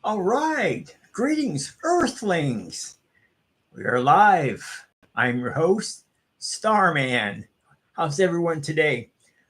All right. Greetings, Earthlings. We are live. I'm your host, Starman. How's everyone today?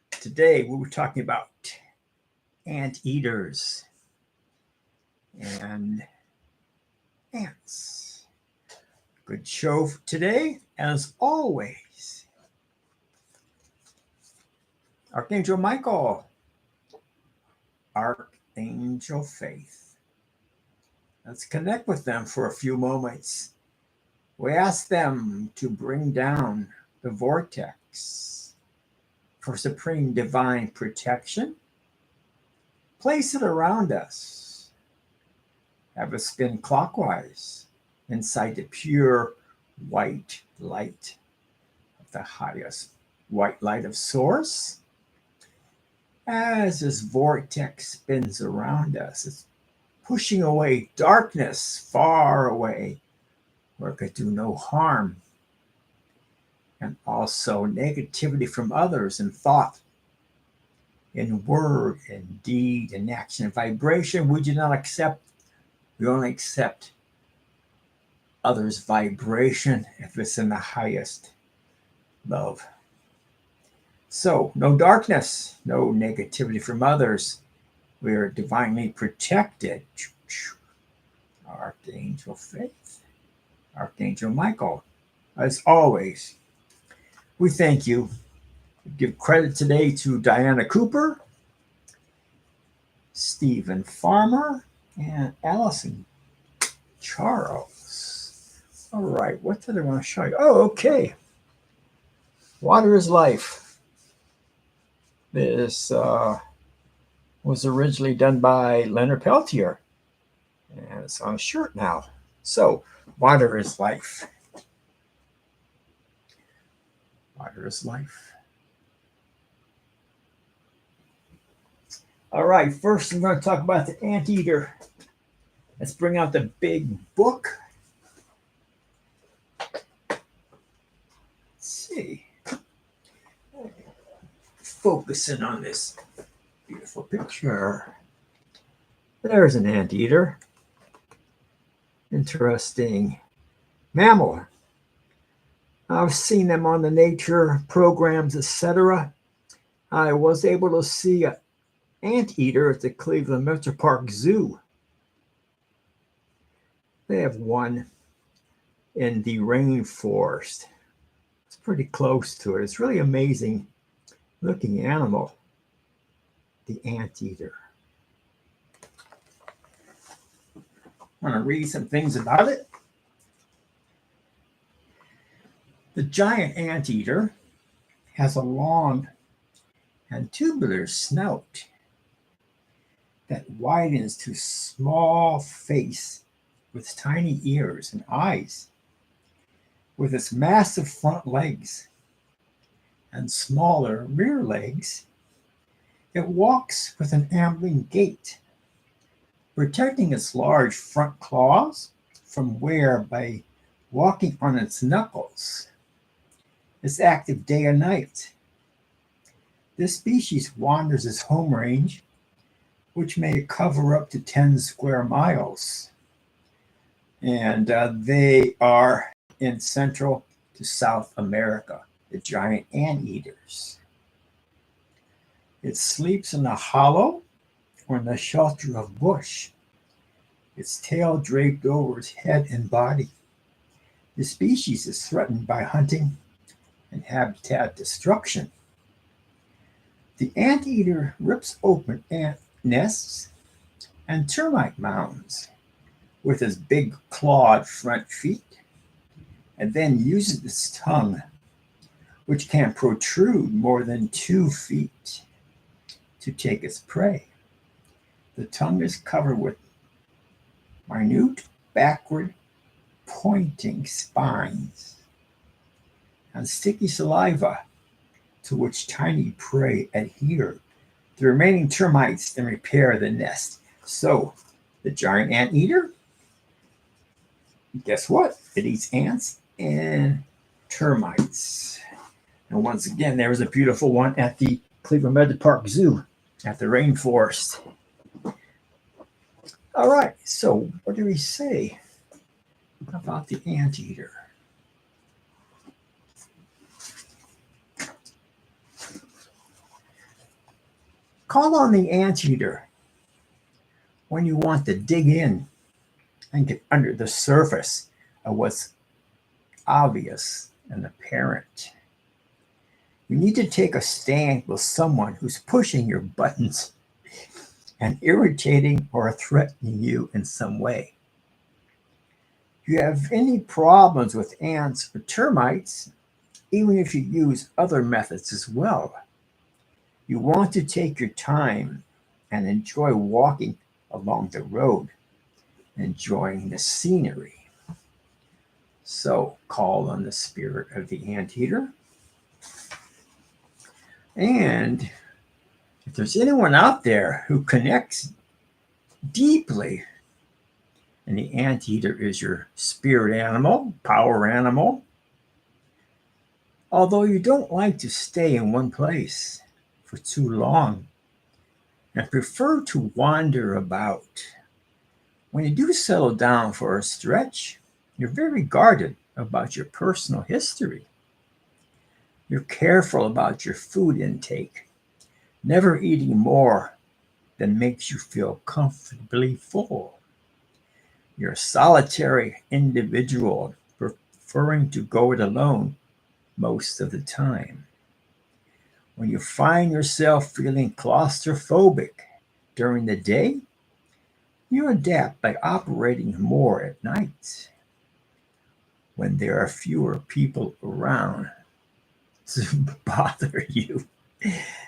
Today, we were talking about anteaters and ants. Good show for today, as always. Archangel Michael, Archangel Faith. Let's connect with them for a few moments. We ask them to bring down the vortex for supreme divine protection. Place it around us. Have us spin clockwise inside the pure white light of the highest white light of Source. As this vortex spins around us, it's pushing away darkness far away where it could do no harm, and also negativity from others in thought, in word, in deed, in action, and vibration. We do not accept. We only accept others' vibration if it's in the highest love. So, no darkness, no negativity from others. We are divinely protected. Archangel Faith, Archangel Michael, as always, we thank you. Give credit today to Diana Cooper, Stephen Farmer, and Allison Charles. All right, what did I want to show you? Oh, okay. Water is life. This was originally done by Leonard Peltier, and it's on a shirt now. So, water is life. Water is life. All right, first I'm going to talk about the anteater. Let's bring out the big book. Let's see. Focusing on this beautiful picture. There's an anteater. Interesting mammal. I've seen them on the nature programs, etc. I was able to see an anteater at the Cleveland Metro Park Zoo. They have one in the rainforest. It's pretty close to it. It's really amazing looking animal, the anteater. I want to read some things about it. The giant anteater has a long and tubular snout that widens to small face with tiny ears and eyes. With its massive front legs and smaller rear legs, it walks with an ambling gait, protecting its large front claws from wear by walking on its knuckles. It's active day and night. This species wanders its home range, which may cover up to 10 square miles. And they are in Central to South America, the giant anteaters. It sleeps in a hollow or in the shelter of bush, its tail draped over its head and body. The species is threatened by hunting and habitat destruction. The anteater rips open ant nests and termite mounds with its big clawed front feet, and then uses its tongue, which can protrude more than 2 feet, to take its prey. The tongue is covered with minute backward pointing spines and sticky saliva to which tiny prey adhere. The remaining termites then repair the nest. So, the giant anteater, guess what? It eats ants and termites. And once again, there was a beautiful one at the Cleveland Metro Park Zoo at the rainforest. All right, so what do we say about the anteater? Call on the anteater when you want to dig in and get under the surface of what's obvious and apparent. You need to take a stand with someone who's pushing your buttons and irritating or threatening you in some way. If you have any problems with ants or termites, even if you use other methods as well, you want to take your time and enjoy walking along the road, enjoying the scenery. So call on the spirit of the anteater. And if there's anyone out there who connects deeply, and the anteater is your spirit animal, power animal, although you don't like to stay in one place for too long and prefer to wander about, when you do settle down for a stretch, you're very guarded about your personal history. You're careful about your food intake, never eating more than makes you feel comfortably full. You're a solitary individual, preferring to go it alone most of the time. When you find yourself feeling claustrophobic during the day, you adapt by operating more at night when there are fewer people around to bother you.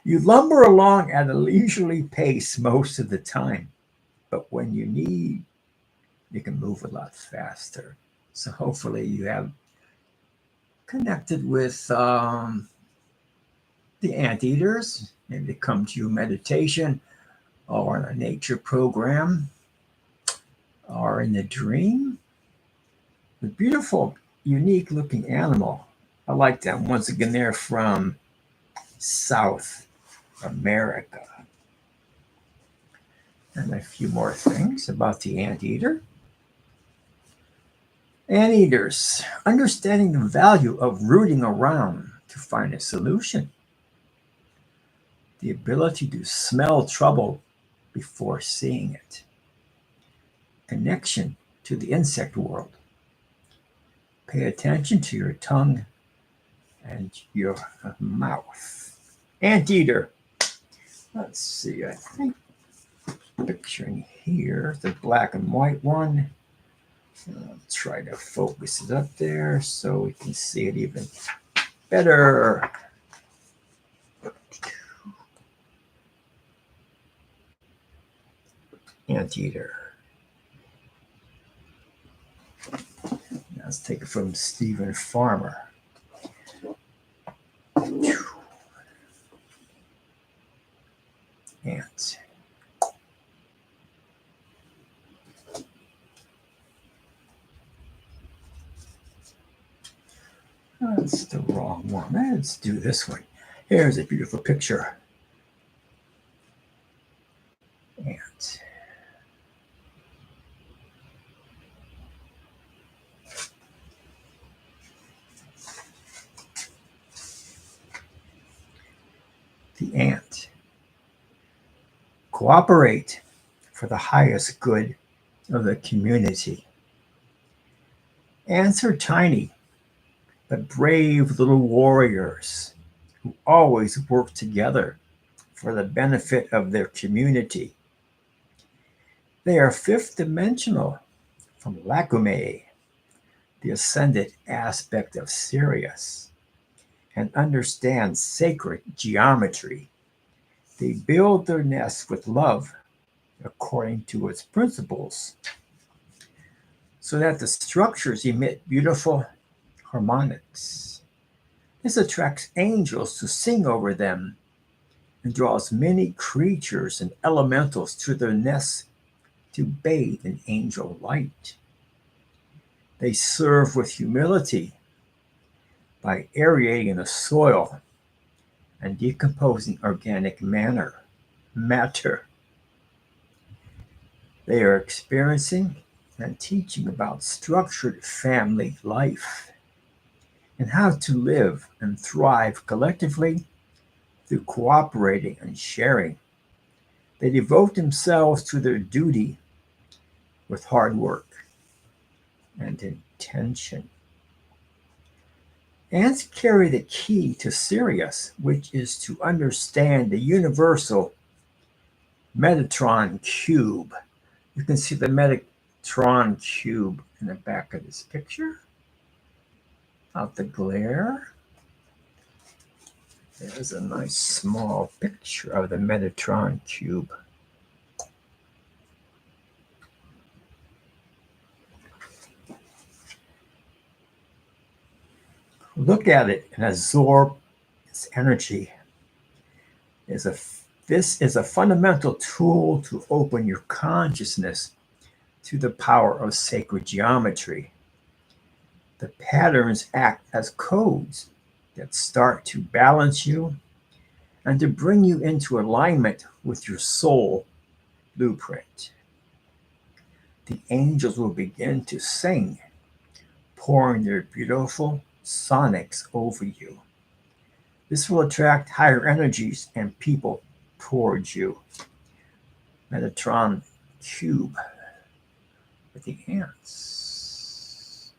You lumber along at a leisurely pace most of the time, but when you need, you can move a lot faster. So hopefully you have connected with the anteaters. Maybe they come to you meditation or in a nature program or in a dream. The beautiful, unique looking animal. I like that. Once again, they're from South America. And a few more things about the anteater. Anteaters, understanding the value of rooting around to find a solution. The ability to smell trouble before seeing it. Connection to the insect world. Pay attention to your tongue and your mouth. Anteater. Let's see, I think picturing here the black and white one. I'll try to focus it up there so we can see it even better. Anteater. Let's take it from Stephen Farmer. Ant. That's the wrong one. Let's do this one. Here's a beautiful picture. Ant. The ant. Cooperate for the highest good of the community. Ants are tiny, but brave little warriors who always work together for the benefit of their community. They are fifth dimensional from Lacumae, the ascended aspect of Sirius, and understand sacred geometry. They build their nests with love according to its principles, so that the structures emit beautiful harmonics. This attracts angels to sing over them and draws many creatures and elementals to their nests to bathe in angel light. They serve with humility by aerating the soil and decomposing organic matter. They are experiencing and teaching about structured family life and how to live and thrive collectively through cooperating and sharing. They devote themselves to their duty with hard work and intention. Ants carry the key to Sirius, which is to understand the universal Metatron cube. You can see the Metatron cube in the back of this picture. Out the glare. There's a nice small picture of the Metatron cube. Look at it and absorb its energy. This is a fundamental tool to open your consciousness to the power of sacred geometry. The patterns act as codes that start to balance you and to bring you into alignment with your soul blueprint. The angels will begin to sing, pouring their beautiful sonics over you. This will attract higher energies and people towards you. Metatron cube with the ants.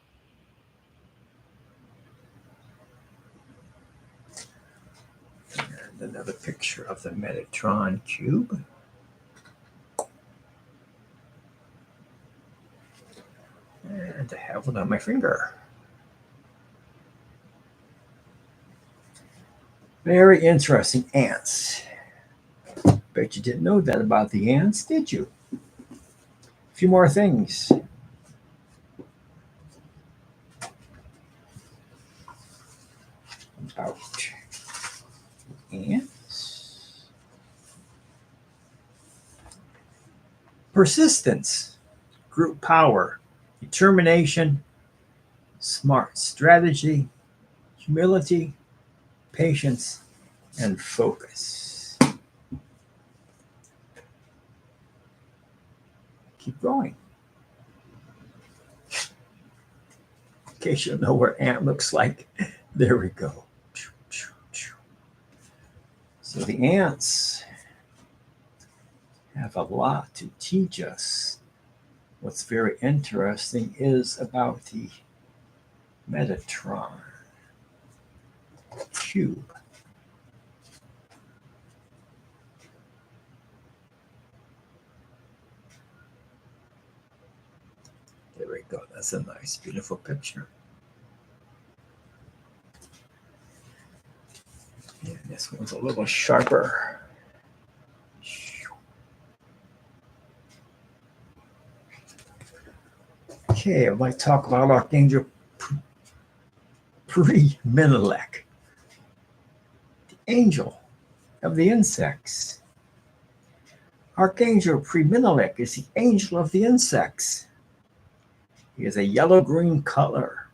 And another picture of the Metatron cube. And I have one on my finger. Very interesting ants. Bet you didn't know that about the ants, did you? A few more things. About ants. Persistence, group power, determination, smart strategy, humility, patience, and focus. Keep going. In case you don't know what ant looks like, there we go. So the ants have a lot to teach us. What's very interesting is about the Metatron cube. There we go. That's a nice, beautiful picture. And this one's a little sharper. Okay, I'd like to talk about Archangel Pre-Menelek, the angel of the insects. Archangel Pre-Menelek is the angel of the insects. He is a yellow-green color.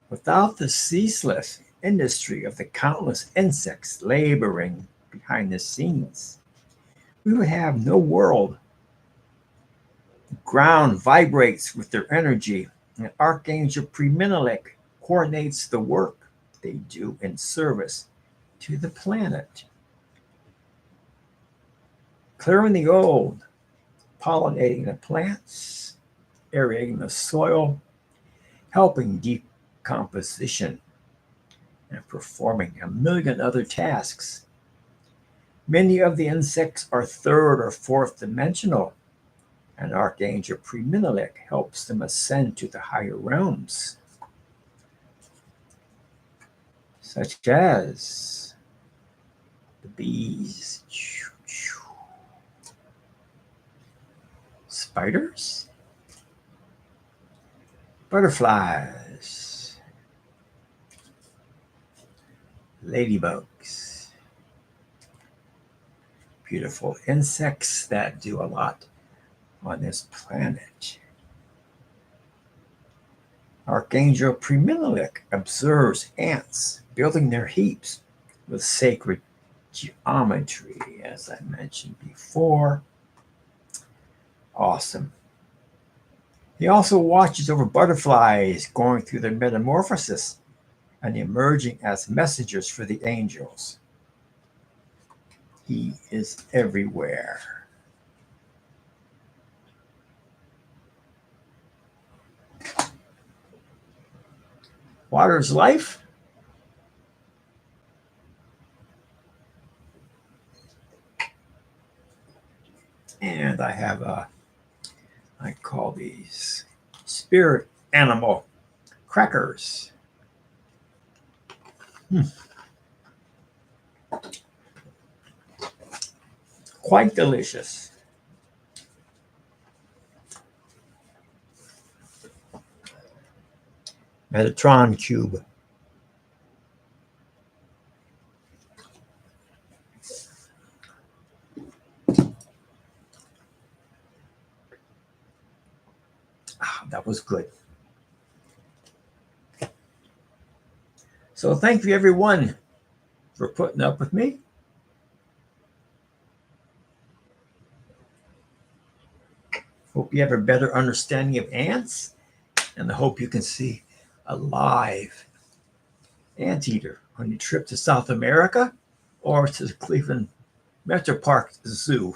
Without the ceaseless industry of the countless insects laboring behind the scenes, we would have no world. The ground vibrates with their energy, and Archangel Pre-Menelek coordinates the work they do in service to the planet. Clearing the old, pollinating the plants, aerating the soil, helping decomposition, and performing a million other tasks. Many of the insects are third or fourth dimensional, and Archangel Pre-Menelek helps them ascend to the higher realms, such as the bees, spiders, butterflies, ladybugs, beautiful insects that do a lot on this planet. Archangel Pre-Menelek observes ants building their heaps with sacred geometry, as I mentioned before. Awesome. He also watches over butterflies going through their metamorphosis and emerging as messengers for the angels. He is everywhere. Water's life. And I have I call these spirit animal crackers. Quite delicious. Metatron cube. That was good. So thank you everyone for putting up with me. Hope you have a better understanding of ants, and I hope you can see a live anteater on your trip to South America or to the Cleveland Metro Park Zoo.